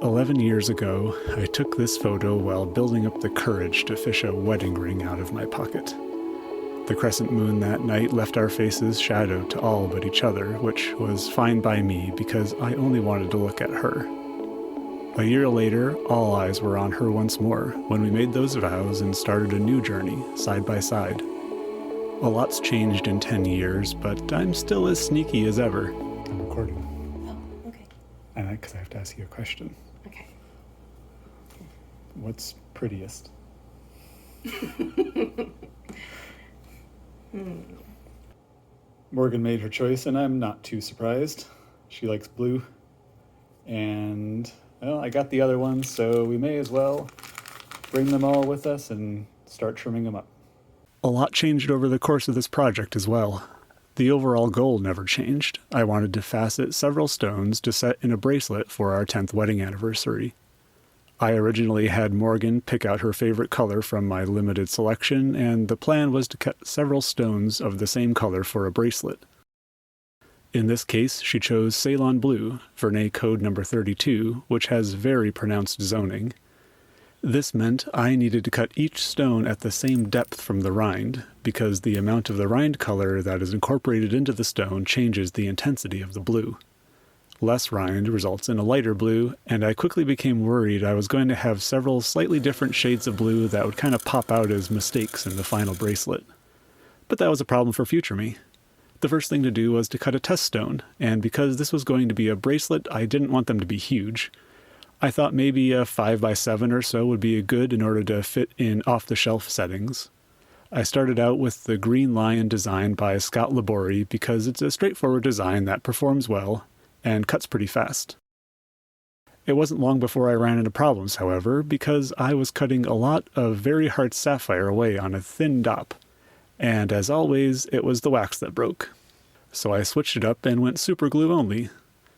11 years ago, I took this photo while building up the courage to fish a wedding ring out of my pocket. The crescent moon that night left our faces shadowed to all but each other, which was fine by me because I only wanted to look at her. A year later, all eyes were on her once more when we made those vows and started a new journey, side by side. A lot's changed in 10 years, but I'm still as sneaky as ever. I'm recording. Oh, okay. And because I have to ask you a question. Okay. What's prettiest? Morgan made her choice, and I'm not too surprised. She likes blue. And, well, I got the other ones, so we may as well bring them all with us and start trimming them up. A lot changed over the course of this project as well. The overall goal never changed. I wanted to facet several stones to set in a bracelet for our 10th wedding anniversary. I originally had Morgan pick out her favorite color from my limited selection, and the plan was to cut several stones of the same color for a bracelet. In this case, she chose Ceylon Blue, Vernay Code number 32, which has very pronounced zoning. This meant I needed to cut each stone at the same depth from the rind, because the amount of the rind color that is incorporated into the stone changes the intensity of the blue. Less rind results in a lighter blue, and I quickly became worried I was going to have several slightly different shades of blue that would kind of pop out as mistakes in the final bracelet. But that was a problem for future me. The first thing to do was to cut a test stone, and because this was going to be a bracelet, I didn't want them to be huge. I thought maybe a 5x7 or so would be good in order to fit in off-the-shelf settings. I started out with the Green Lion design by Scott Labori because it's a straightforward design that performs well and cuts pretty fast. It wasn't long before I ran into problems, however, because I was cutting a lot of very hard sapphire away on a thin dop, and as always, it was the wax that broke. So I switched it up and went super glue only.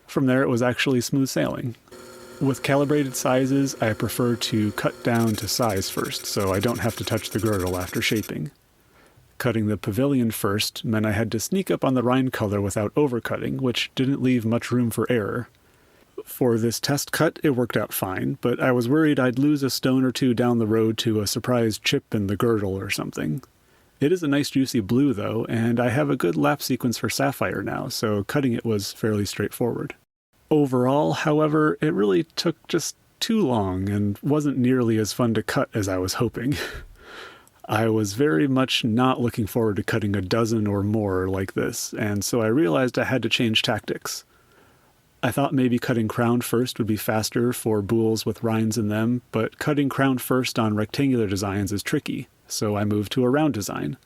From there it was actually smooth sailing. With calibrated sizes, I prefer to cut down to size first, so I don't have to touch the girdle after shaping. Cutting the pavilion first meant I had to sneak up on the rind color without overcutting, which didn't leave much room for error. For this test cut, it worked out fine, but I was worried I'd lose a stone or two down the road to a surprise chip in the girdle or something. It is a nice juicy blue though, and I have a good lap sequence for sapphire now, so cutting it was fairly straightforward. Overall, however, it really took just too long and wasn't nearly as fun to cut as I was hoping. I was very much not looking forward to cutting a dozen or more like this, and so I realized I had to change tactics. I thought maybe cutting crown first would be faster for boules with rinds in them, but cutting crown first on rectangular designs is tricky, so I moved to a round design.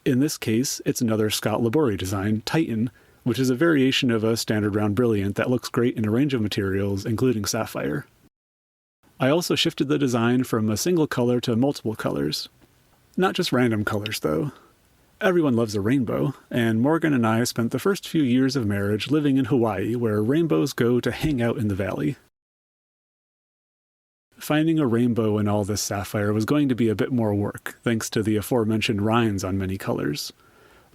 In this case, it's another Scott Labori design, Titan, which is a variation of a standard round brilliant that looks great in a range of materials, including sapphire. I also shifted the design from a single color to multiple colors. Not just random colors, though. Everyone loves a rainbow, and Morgan and I spent the first few years of marriage living in Hawaii, where rainbows go to hang out in the valley. Finding a rainbow in all this sapphire was going to be a bit more work, thanks to the aforementioned rinds on many colors.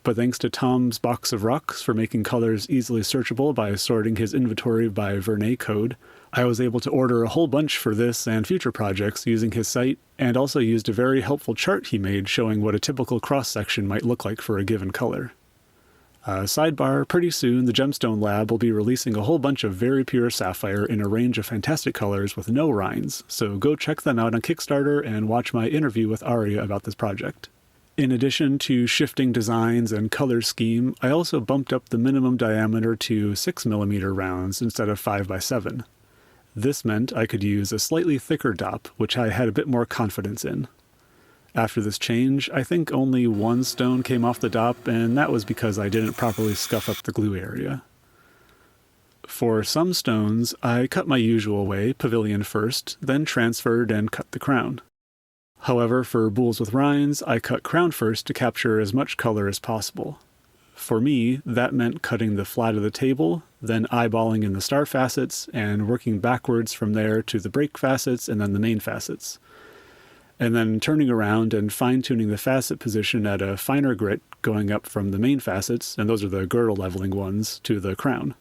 But thanks to Tom's box of rocks for making colors easily searchable by sorting his inventory by Vernay code, I was able to order a whole bunch for this and future projects using his site, and also used a very helpful chart he made showing what a typical cross-section might look like for a given color. Sidebar, pretty soon the Gemstone Lab will be releasing a whole bunch of very pure sapphire in a range of fantastic colors with no rinds, so go check them out on Kickstarter and watch my interview with Aria about this project. In addition to shifting designs and color scheme, I also bumped up the minimum diameter to 6mm rounds instead of 5x7. This meant I could use a slightly thicker dop, which I had a bit more confidence in. After this change, I think only one stone came off the dop, and that was because I didn't properly scuff up the glue area. For some stones, I cut my usual way, pavilion first, then transferred and cut the crown. However, for boules with rinds, I cut crown first to capture as much color as possible. For me, that meant cutting the flat of the table, then eyeballing in the star facets, and working backwards from there to the break facets and then the main facets. And then turning around and fine-tuning the facet position at a finer grit going up from the main facets, and those are the girdle leveling ones, to the crown.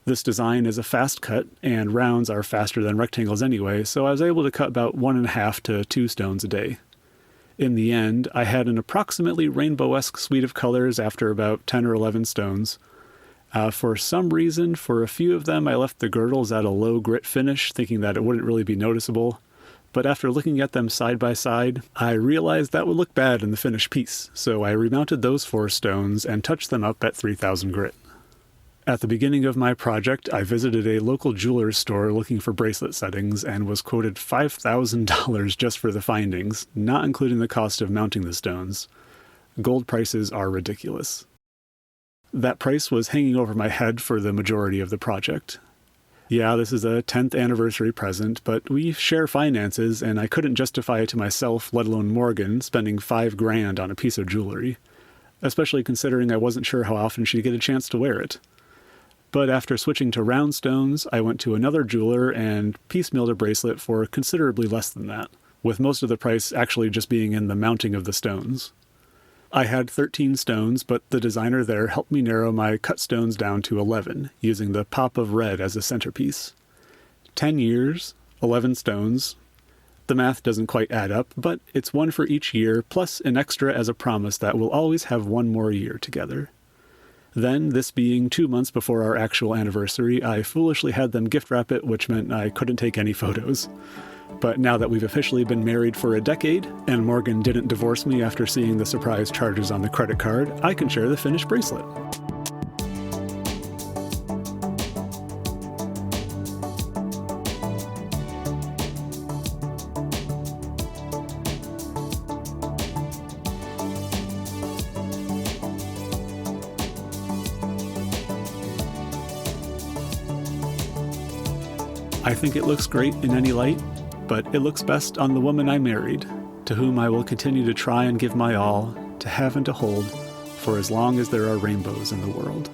This design is a fast cut, and rounds are faster than rectangles anyway, so I was able to cut about 1.5 to 2 stones a day. In the end, I had an approximately rainbow-esque suite of colors after about 10 or 11 stones. For some reason, for a few of them, I left the girdles at a low grit finish, thinking that it wouldn't really be noticeable. But after looking at them side by side, I realized that would look bad in the finished piece, so I remounted those 4 stones and touched them up at 3000 grit. At the beginning of my project, I visited a local jeweler's store looking for bracelet settings and was quoted $5,000 just for the findings, not including the cost of mounting the stones. Gold prices are ridiculous. That price was hanging over my head for the majority of the project. Yeah, this is a 10th anniversary present, but we share finances, and I couldn't justify it to myself, let alone Morgan, spending $5,000 on a piece of jewelry, especially considering I wasn't sure how often she'd get a chance to wear it. But after switching to round stones, I went to another jeweler and piecemealed a bracelet for considerably less than that, with most of the price actually just being in the mounting of the stones. I had 13 stones, but the designer there helped me narrow my cut stones down to 11, using the pop of red as a centerpiece. 10 years, 11 stones. The math doesn't quite add up, but it's one for each year, plus an extra as a promise that we'll always have one more year together. Then, this being 2 months before our actual anniversary, I foolishly had them gift wrap it, which meant I couldn't take any photos. But now that we've officially been married for a decade, and Morgan didn't divorce me after seeing the surprise charges on the credit card, I can share the finished bracelet. I think it looks great in any light, but it looks best on the woman I married, to whom I will continue to try and give my all, to have and to hold, for as long as there are rainbows in the world.